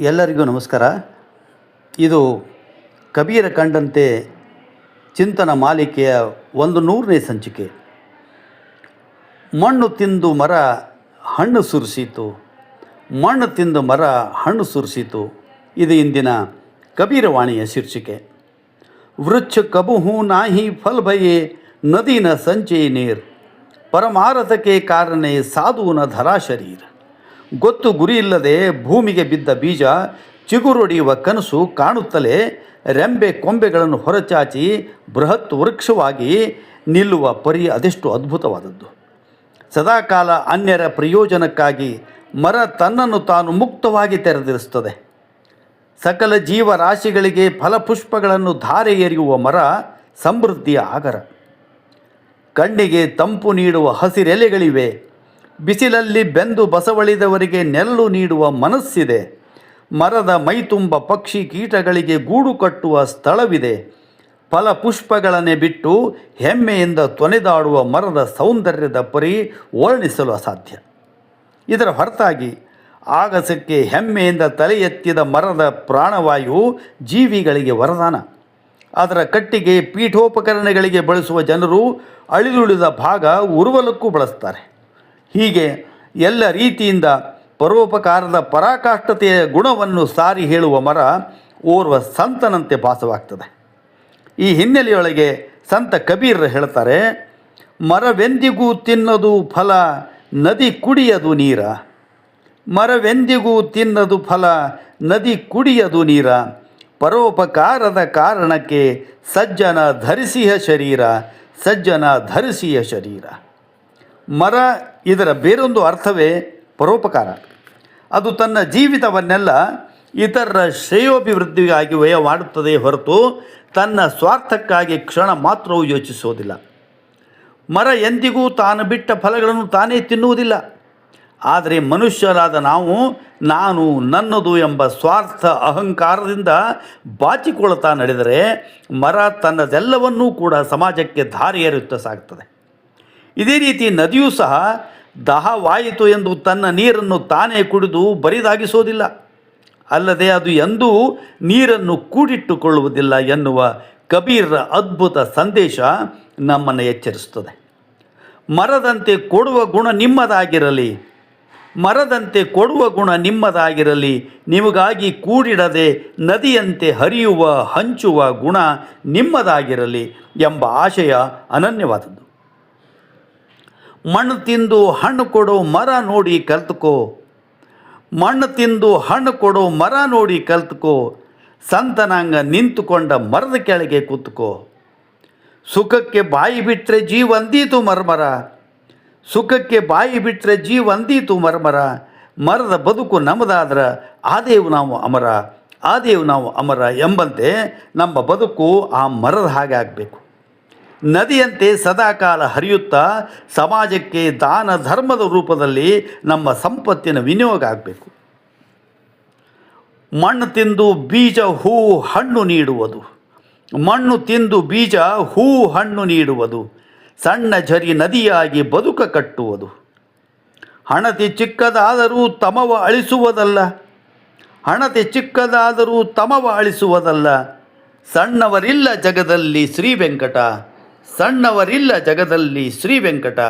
ಎಲ್ಲರಿಗೂ ನಮಸ್ಕಾರ. ಇದು ಕಬೀರ ಕಂಡಂತೆ ಚಿಂತನ ಮಾಲಿಕೆಯ 100ನೇ ಸಂಚಿಕೆ. ಮಣ್ಣು ತಿಂದು ಮರ ಹಣ್ಣು ಸುರಿಸಿತು, ಮಣ್ಣು ತಿಂದು ಮರ ಹಣ್ಣು ಸುರಿಸಿತು. ಇದು ಇಂದಿನ ಕಬೀರವಾಣಿಯ ಶೀರ್ಷಿಕೆ. ವೃಕ್ಷ ಕಬುಹು ನಾಹಿ ಫಲ್ ಭಯೇ ನದಿ ನ ಸಂಚೆ ನೀರ್, ಪರಮಾರತಕ್ಕೆ ಕಾರಣೆ ಸಾಧುನ ಧರಾ ಶರೀರ. ಗೊತ್ತು ಗುರಿಯಿಲ್ಲದೆ ಭೂಮಿಗೆ ಬಿದ್ದ ಬೀಜ ಚಿಗುರೊಡೆಯುವ ಕನಸು ಕಾಣುತ್ತಲೇ ರೆಂಬೆ ಕೊಂಬೆಗಳನ್ನು ಹೊರಚಾಚಿ ಬೃಹತ್ ವೃಕ್ಷವಾಗಿ ನಿಲ್ಲುವ ಪರಿ ಅದೆಷ್ಟು ಅದ್ಭುತವಾದದ್ದು. ಸದಾಕಾಲ ಅನ್ಯರ ಪ್ರಯೋಜನಕ್ಕಾಗಿ ಮರ ತನ್ನನ್ನು ತಾನು ಮುಕ್ತವಾಗಿ ತೆರೆದಿರಿಸುತ್ತದೆ. ಸಕಲ ಜೀವರಾಶಿಗಳಿಗೆ ಫಲಪುಷ್ಪಗಳನ್ನು ಧಾರೆ ಎರೆಯುವ ಮರ ಸಮೃದ್ಧಿಯ ಆಗರ. ಕಣ್ಣಿಗೆ ತಂಪು ನೀಡುವ ಹಸಿರೆಲೆಗಳಿವೆ. ಬಿಸಿಲಲ್ಲಿ ಬೆಂದು ಬಸವಳಿದವರಿಗೆ ನೆರಳು ನೀಡುವ ಮನಸ್ಸಿದೆ. ಮರದ ಮೈತುಂಬ ಪಕ್ಷಿ ಕೀಟಗಳಿಗೆ ಗೂಡು ಕಟ್ಟುವ ಸ್ಥಳವಿದೆ. ಫಲಪುಷ್ಪಗಳನ್ನೇ ಬಿಟ್ಟು ಹೆಮ್ಮೆಯಿಂದ ತೊನೆದಾಡುವ ಮರದ ಸೌಂದರ್ಯದ ಪರಿ ವರ್ಣಿಸಲು ಅಸಾಧ್ಯ. ಇದರ ಹೊರತಾಗಿ ಆಗಸಕ್ಕೆ ಹೆಮ್ಮೆಯಿಂದ ತಲೆ ಎತ್ತಿದ ಮರದ ಪ್ರಾಣವಾಯು ಜೀವಿಗಳಿಗೆ ವರದಾನ. ಅದರ ಕಟ್ಟಿಗೆ ಪೀಠೋಪಕರಣಗಳಿಗೆ ಬಳಸುವ ಜನರು ಅಳಿದುಳಿದ ಭಾಗ ಉರುವಲಕ್ಕೂ ಬಳಸ್ತಾರೆ. ಹೀಗೆ ಎಲ್ಲ ರೀತಿಯಿಂದ ಪರೋಪಕಾರದ ಪರಾಕಾಷ್ಠತೆಯ ಗುಣವನ್ನು ಸಾರಿ ಹೇಳುವ ಮರ ಓರ್ವ ಸಂತನಂತೆ ಭಾಸವಾಗ್ತದೆ. ಈ ಹಿನ್ನೆಲೆಯೊಳಗೆ ಸಂತ ಕಬೀರ್ ಹೇಳ್ತಾರೆ, ಮರವೆಂದಿಗೂ ತಿನ್ನದು ಫಲ, ನದಿ ಕುಡಿಯದು ನೀರ. ಮರವೆಂದಿಗೂ ತಿನ್ನದು ಫಲ, ನದಿ ಕುಡಿಯದು ನೀರ. ಪರೋಪಕಾರದ ಕಾರಣಕ್ಕೆ ಸಜ್ಜನ ಧರಿಸಿಯ ಶರೀರ, ಸಜ್ಜನ ಧರಿಸಿಯ ಶರೀರ. ಮರ ಇದರ ಬೇರೊಂದು ಅರ್ಥವೇ ಪರೋಪಕಾರ. ಅದು ತನ್ನ ಜೀವಿತವನ್ನೆಲ್ಲ ಇತರರ ಶ್ರೇಯೋಭಿವೃದ್ಧಿಗಾಗಿ ವ್ಯಯ ಮಾಡುತ್ತದೆ ಹೊರತು ತನ್ನ ಸ್ವಾರ್ಥಕ್ಕಾಗಿ ಕ್ಷಣ ಮಾತ್ರವೂ ಯೋಚಿಸುವುದಿಲ್ಲ. ಮರ ಎಂದಿಗೂ ತಾನು ಬಿಟ್ಟ ಫಲಗಳನ್ನು ತಾನೇ ತಿನ್ನುವುದಿಲ್ಲ. ಆದರೆ ಮನುಷ್ಯರಾದ ನಾವು ನಾನು ನನ್ನದು ಎಂಬ ಸ್ವಾರ್ಥ ಅಹಂಕಾರದಿಂದ ಬಾಚಿಕೊಳ್ಳುತ್ತಾ ನಡೆದರೆ ಮರ ತನ್ನದೆಲ್ಲವನ್ನೂ ಕೂಡ ಸಮಾಜಕ್ಕೆ ಧಾರೆ ಎರೆಯುತ್ತಾ ಸಾಗ್ತದೆ. ಇದೇ ರೀತಿ ನದಿಯೂ ಸಹ ದಾಹವಾಯಿತು ಎಂದು ತನ್ನ ನೀರನ್ನು ತಾನೇ ಕುಡಿದು ಬರಿದಾಗಿಸೋದಿಲ್ಲ. ಅಲ್ಲದೆ ಅದು ಎಂದೂ ನೀರನ್ನು ಕೂಡಿಟ್ಟುಕೊಳ್ಳುವುದಿಲ್ಲ ಎನ್ನುವ ಕಬೀರರ ಅದ್ಭುತ ಸಂದೇಶ ನಮ್ಮನ್ನು ಎಚ್ಚರಿಸುತ್ತದೆ. ಮರದಂತೆ ಕೊಡುವ ಗುಣ ನಿಮ್ಮದಾಗಿರಲಿ, ಮರದಂತೆ ಕೊಡುವ ಗುಣ ನಿಮ್ಮದಾಗಿರಲಿ. ನಿಮಗಾಗಿ ಕೂಡಿಡದೆ ನದಿಯಂತೆ ಹರಿಯುವ ಹಂಚುವ ಗುಣ ನಿಮ್ಮದಾಗಿರಲಿ ಎಂಬ ಆಶಯ ಅನನ್ಯವಾದದ್ದು. ಮಣ್ಣು ತಿಂದು ಹಣ್ಣು ಕೊಡೋ ಮರ ನೋಡಿ ಕಲ್ತುಕೋ, ಮಣ್ಣು ತಿಂದು ಹಣ್ಣು ಕೊಡೋ ಮರ ನೋಡಿ ಕಲ್ತುಕೋ. ಸಂತನಾಂಗ ನಿಂತುಕೊಂಡ ಮರದ ಕೆಳಗೆ ಕೂತ್ಕೋ. ಸುಖಕ್ಕೆ ಬಾಯಿ ಬಿಟ್ಟರೆ ಜೀವಂದೀತು ಮರ್ಮರ, ಸುಖಕ್ಕೆ ಬಾಯಿ ಬಿಟ್ಟರೆ ಜೀವಂದೀತು ಮರ್ಮರ. ಮರದ ಬದುಕು ನಮ್ಮದಾದ್ರೆ ಆದೇವು ನಾವು ಅಮರ, ಆದೇವು ನಾವು ಅಮರ ಎಂಬಂತೆ ನಮ್ಮ ಬದುಕು ಆ ಮರದ ಹಾಗೆ ಆಗಬೇಕು. ನದಿಯಂತೆ ಸದಾಕಾಲ ಹರಿಯುತ್ತಾ ಸಮಾಜಕ್ಕೆ ದಾನ ಧರ್ಮದ ರೂಪದಲ್ಲಿ ನಮ್ಮ ಸಂಪತ್ತಿನ ವಿನಿಯೋಗ ಆಗಬೇಕು. ಮಣ್ಣು ತಿಂದು ಬೀಜ ಹೂ ಹಣ್ಣು ನೀಡುವುದು, ಮಣ್ಣು ತಿಂದು ಬೀಜ ಹೂ ಹಣ್ಣು ನೀಡುವುದು. ಸಣ್ಣ ಝರಿ ನದಿಯಾಗಿ ಬದುಕ ಕಟ್ಟುವುದು. ಹಣತೆ ಚಿಕ್ಕದಾದರೂ ತಮವ ಅಳಿಸುವುದಲ್ಲ, ಹಣತೆ ಚಿಕ್ಕದಾದರೂ ತಮವ ಅಳಿಸುವುದಲ್ಲ. ಸಣ್ಣವರಿಲ್ಲ ಜಗದಲ್ಲಿ ಶ್ರೀ ವೆಂಕಟ, ಸಣ್ಣವರಿಲ್ಲ ಜಗದಲ್ಲಿ ಶ್ರೀ ವೆಂಕಟ.